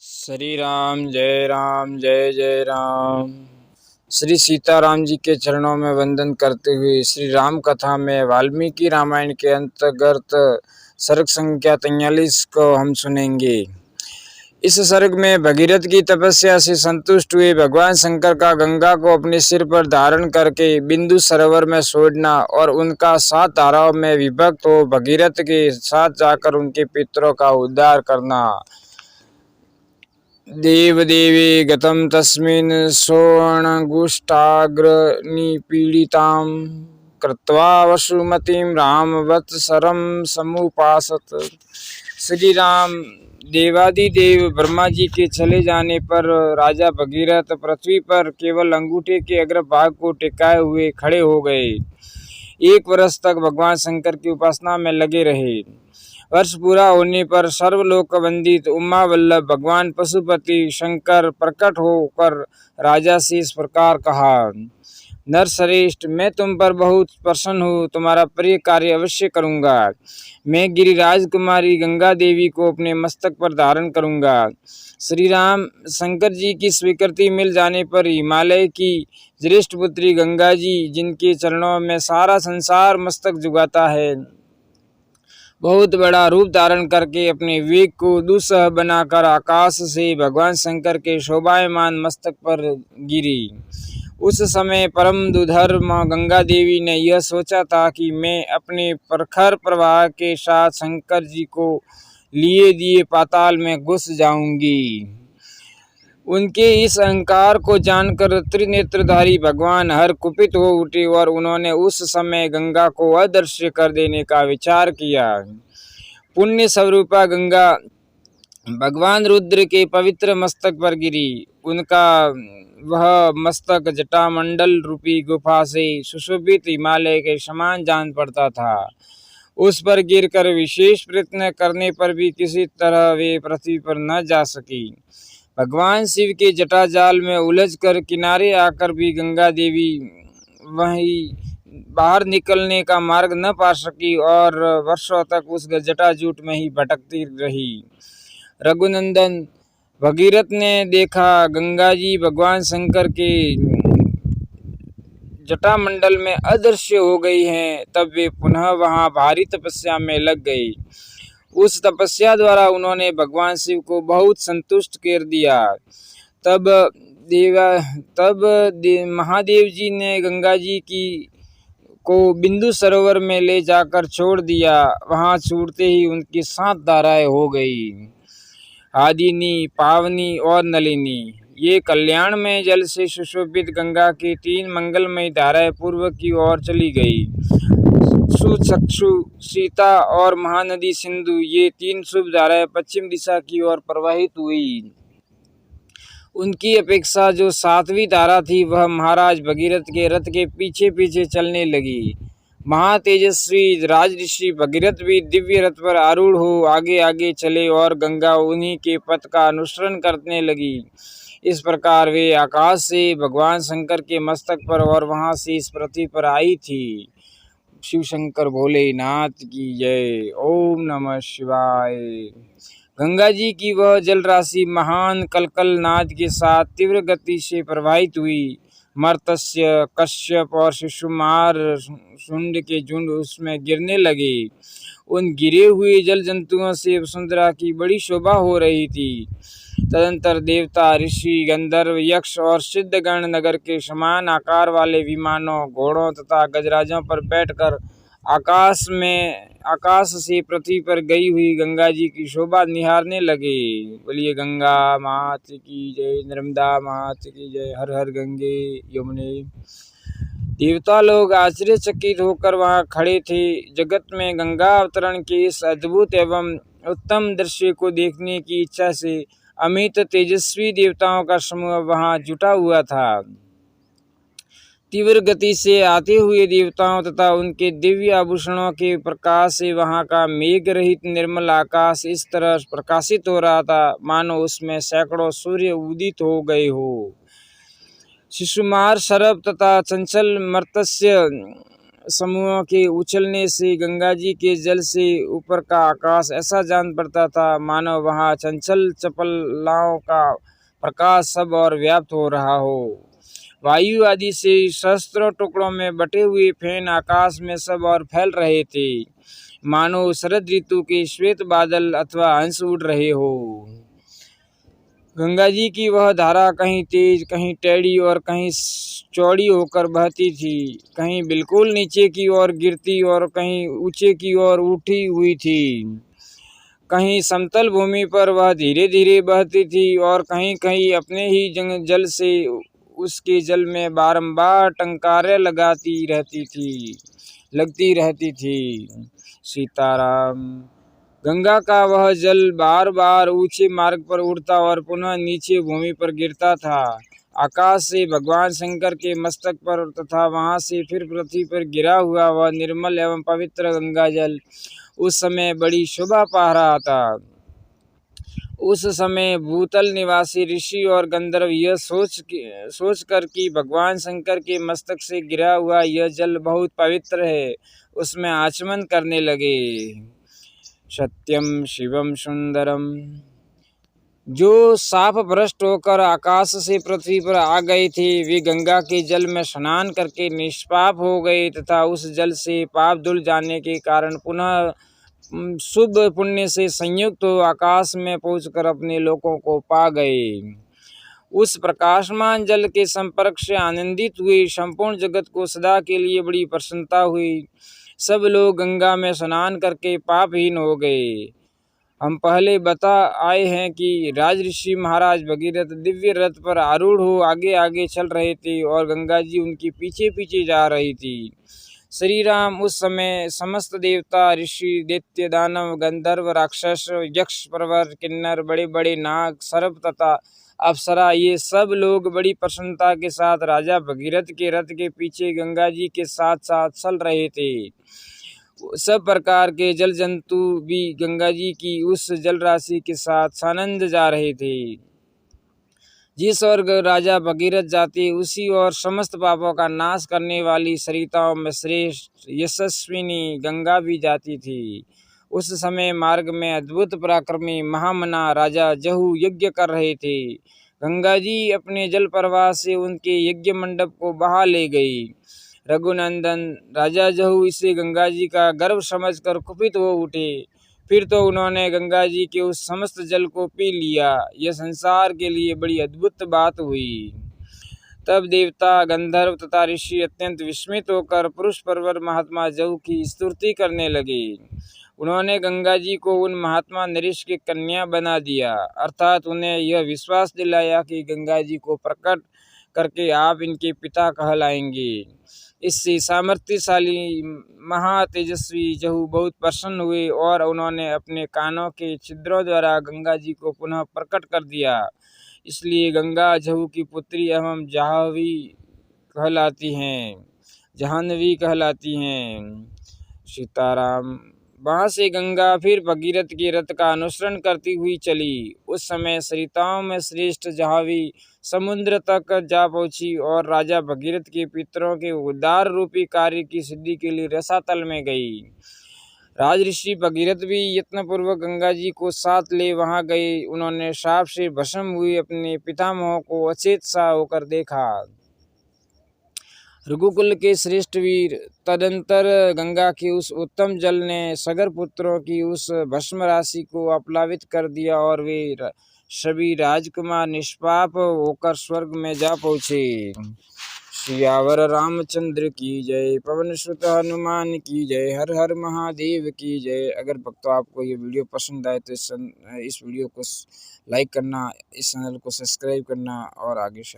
श्री राम जय जय राम। श्री सीताराम जी के चरणों में वंदन करते हुए श्री राम कथा में वाल्मीकि रामायण के अंतर्गत सर्ग संख्या 43 को हम सुनेंगे। इस सर्ग में भगीरथ की तपस्या से संतुष्ट हुए भगवान शंकर का गंगा को अपने सिर पर धारण करके बिंदु सरोवर में छोड़ना और उनका 7 धाराओं में विभक्त हो भगीरथ के साथ जाकर उनके पितरों का उद्धार करना। देवदेवे गतं तस्मिन् सुवर्णगुष्ठाग्र निपीडितां कृत्वा वसुमतीं रामवत्सरं समुपासत। श्री राम देवादिदेव ब्रह्मा जी के चले जाने पर राजा भगीरथ पृथ्वी पर केवल अंगूठे के अग्रभाग को टिकाए हुए खड़े हो गए। 1 वर्ष तक भगवान शंकर की उपासना में लगे रहे। वर्ष पूरा होने पर सर्वलोक वंदित उमा वल्लभ भगवान पशुपति शंकर प्रकट होकर राजा से इस प्रकार कहा, नरश्रेष्ठ, मैं तुम पर बहुत प्रसन्न हूँ, तुम्हारा प्रिय कार्य अवश्य करूँगा। मैं गिरिराज कुमारी गंगा देवी को अपने मस्तक पर धारण करूँगा। श्री राम शंकर जी की स्वीकृति मिल जाने पर हिमालय की ज्येष्ठ पुत्री गंगा जी, जिनके चरणों में सारा संसार मस्तक झुकाता है, बहुत बड़ा रूप धारण करके अपने वेग को दुस्सह बनाकर आकाश से भगवान शंकर के शोभायमान मस्तक पर गिरी। उस समय परम दुधर माँ गंगा देवी ने यह सोचा था कि मैं अपने प्रखर प्रवाह के साथ शंकर जी को लिए दिए पाताल में घुस जाऊंगी। उनके इस अहंकार को जानकर त्रिनेत्रधारी भगवान हर कुपित हो उठे और उन्होंने उस समय गंगा को अदृश्य कर देने का विचार किया। पुण्य स्वरूपा गंगा भगवान रुद्र के पवित्र मस्तक पर गिरी। उनका वह मस्तक जटामंडल रूपी गुफा से सुशोभित हिमालय के समान जान पड़ता था। उस पर गिरकर विशेष प्रयत्न करने पर भी किसी तरह वे पृथ्वी पर न जा सकी। भगवान शिव के जटाजाल में उलझकर किनारे आकर भी गंगा देवी वहीं बाहर निकलने का मार्ग न पा सकी और वर्षों तक उस जटाजूट में ही भटकती रही। रघुनंदन भगीरथ ने देखा गंगा जी भगवान शंकर के जटामंडल में अदृश्य हो गई हैं, तब वे पुनः वहां भारी तपस्या में लग गई। उस तपस्या द्वारा उन्होंने भगवान शिव को बहुत संतुष्ट कर दिया। तब महादेव जी ने गंगा जी को बिंदु सरोवर में ले जाकर छोड़ दिया। वहां छूटते ही उनकी 7 धाराएं हो गई, आदिनी, पावनी और नलिनी। ये कल्याण में जल से सुशोभित गंगा की 3 मंगलमयी धाराएं पूर्व की ओर चली गई। सुचक्षु, सीता और महानदी सिंधु, ये 3 शुभ धाराएं पश्चिम दिशा की ओर प्रवाहित हुई। उनकी अपेक्षा जो 7वीं धारा थी वह महाराज भगीरथ के रथ के पीछे पीछे चलने लगी। महातेजस्वी राजऋषि भगीरथ भी दिव्य रथ पर आरूढ़ हो आगे आगे चले और गंगा उन्हीं के पथ का अनुसरण करने लगी। इस प्रकार वे आकाश से भगवान शंकर के मस्तक पर और वहां से इस पृथ्वी पर आई थी। शिव शंकर भोलेनाथ की जय। ओम नमः शिवाय। गंगा जी की वह जल राशि महान कलकल नाद के साथ तीव्र गति से प्रवाहित हुई। मर्त्य, कश्यप और शिशुमार शुंड के झुंड उसमें गिरने लगे। उन गिरे हुए जल जंतुओं से वसुंधरा की बड़ी शोभा हो रही थी। तदंतर देवता, ऋषि, गंधर्व, यक्ष और सिद्धगण नगर के समान आकार वाले विमानों, घोड़ों तथा गजराजों पर बैठकर आकाश से पृथ्वी पर गई हुई गंगा जी की शोभा निहारने लगे। बोलिए गंगा मात की जय, नर्मदा मात की जय, हर हर गंगे यमुने। देवता लोग आश्चर्यचकित होकर वहां खड़े थे। जगत में गंगा अवतरण के इस अद्भुत एवं उत्तम दृश्य को देखने की इच्छा से अमित तेजस्वी देवताओं का समूह वहां जुटा हुआ था। तीव्र गति से आते हुए देवताओं तथा उनके दिव्य आभूषणों के प्रकाश से वहां का मेघ रहित निर्मल आकाश इस तरह प्रकाशित हो रहा था मानो उसमें सैकड़ों सूर्य उदित हो गए हो। शिशुमार, सर्प तथा चंचल मर्त्य समूहों के उछलने से गंगा जी के जल से ऊपर का आकाश ऐसा जान पड़ता था मानो वहाँ चंचल चपलाओं का प्रकाश सब और व्याप्त हो रहा हो। वायु आदि से सहस्त्रों टुकड़ों में बटे हुए फैन आकाश में सब और फैल रहे थे, मानो शरद ऋतु के श्वेत बादल अथवा हंस उड़ रहे हो। गंगा जी की वह धारा कहीं तेज, कहीं टेढ़ी और कहीं चौड़ी होकर बहती थी, कहीं बिल्कुल नीचे की ओर गिरती और कहीं ऊंचे की ओर उठी हुई थी। कहीं समतल भूमि पर वह धीरे धीरे बहती थी और कहीं कहीं अपने ही जल से उसके जल में बारंबार टंकारें लगती रहती थी। सीताराम। गंगा का वह जल बार बार ऊंचे मार्ग पर उड़ता और पुनः नीचे भूमि पर गिरता था। आकाश से भगवान शंकर के मस्तक पर तथा वहां से फिर पृथ्वी पर गिरा हुआ वह निर्मल एवं पवित्र गंगा जल उस समय बड़ी शोभा पा रहा था। उस समय भूतल निवासी ऋषि और गंधर्व यह सोच कर कि भगवान शंकर के मस्तक से गिरा हुआ यह जल बहुत पवित्र है, उसमें आचमन करने लगे। सत्यम शिवम सुंदरम। जो साफ भ्रष्ट होकर आकाश से पृथ्वी पर आ गए थे वे गंगा के जल में स्नान करके निष्पाप हो गए तथा उस जल से पाप धुल जाने के कारण पुनः शुभ पुण्य से संयुक्त हो आकाश में पहुंचकर अपने लोकों को पा गए। उस प्रकाशमान जल के संपर्क से आनंदित हुए संपूर्ण जगत को सदा के लिए बड़ी प्रसन्नता हुई। सब लोग गंगा में स्नान करके पापहीन हो गए। हम पहले बता आए हैं कि राजऋषि महाराज भगीरथ दिव्य रथ पर आरूढ़ हो आगे आगे चल रहे थे और गंगा जी उनके पीछे पीछे जा रही थी। श्री राम उस समय समस्त देवता, ऋषि, दैत्य, दानव, गंधर्व, राक्षस, यक्ष, प्रवर, किन्नर, बड़े बड़े नाग, सर्प तथा अप्सरा ये सब लोग बड़ी प्रसन्नता के साथ राजा भगीरथ के रथ के पीछे गंगा जी के साथ साथ चल रहे थे। सब प्रकार के जल जंतु भी गंगा जी की उस जल राशि के साथ सानंद जा रहे थे। जिस ओर राजा भगीरथ जाते उसी ओर समस्त पापों का नाश करने वाली सरिताओं में श्रेष्ठ यशस्विनी गंगा भी जाती थी। उस समय मार्ग में अद्भुत पराक्रमी महामना राजा जहू यज्ञ कर रहे थे। गंगा जी अपने जल प्रवाह से उनके यज्ञ मंडप को बहा ले गई। रघुनंदन राजा जहू इसे गंगा जी का गर्व समझकर कुपित हो उठे। फिर तो उन्होंने गंगा जी के उस समस्त जल को पी लिया। यह संसार के लिए बड़ी अद्भुत बात हुई। तब देवता, गंधर्व तथा ऋषि अत्यंत विस्मित होकर पुरुष परवर महात्मा जहू की स्तुति करने लगे। उन्होंने गंगा जी को उन महात्मा नरेश की कन्या बना दिया, अर्थात उन्हें यह विश्वास दिलाया कि गंगा जी को प्रकट करके आप इनके पिता कहलाएंगे। इससे सामर्थ्यशाली महातेजस्वी जहू बहुत प्रसन्न हुए और उन्होंने अपने कानों के छिद्रों द्वारा गंगा जी को पुनः प्रकट कर दिया। इसलिए गंगा जहू की पुत्री एवं जाह्नवी कहलाती हैं। सीताराम। वहाँ से गंगा फिर भगीरथ के रथ का अनुसरण करती हुई चली। उस समय सरिताओं में श्रेष्ठ जाह्नवी समुद्र तक जा पहुंची और राजा भगीरथ के पितरों के उद्धार रूपी कार्य की सिद्धि के लिए रसातल में गई। राजऋषि भगीरथ भी यत्नपूर्वक गंगा जी को साथ ले वहां गए। उन्होंने शाप से भस्म हुए अपने पितामह को अचेत सा होकर देखा। रघुकुल के श्रेष्ठ वीर तदंतर गंगा के उस उत्तम जल ने सगर पुत्रों की उस भस्म राशि को अपलावित कर दिया और वे सभी राजकुमार निष्पाप होकर स्वर्ग में जा पहुँचे। सियावर रामचंद्र की जय, पवन सुत हनुमान की जय, हर हर महादेव की जय। अगर भक्तों आपको ये वीडियो पसंद आए तो इस वीडियो को लाइक करना, इस चैनल को सब्सक्राइब करना और आगे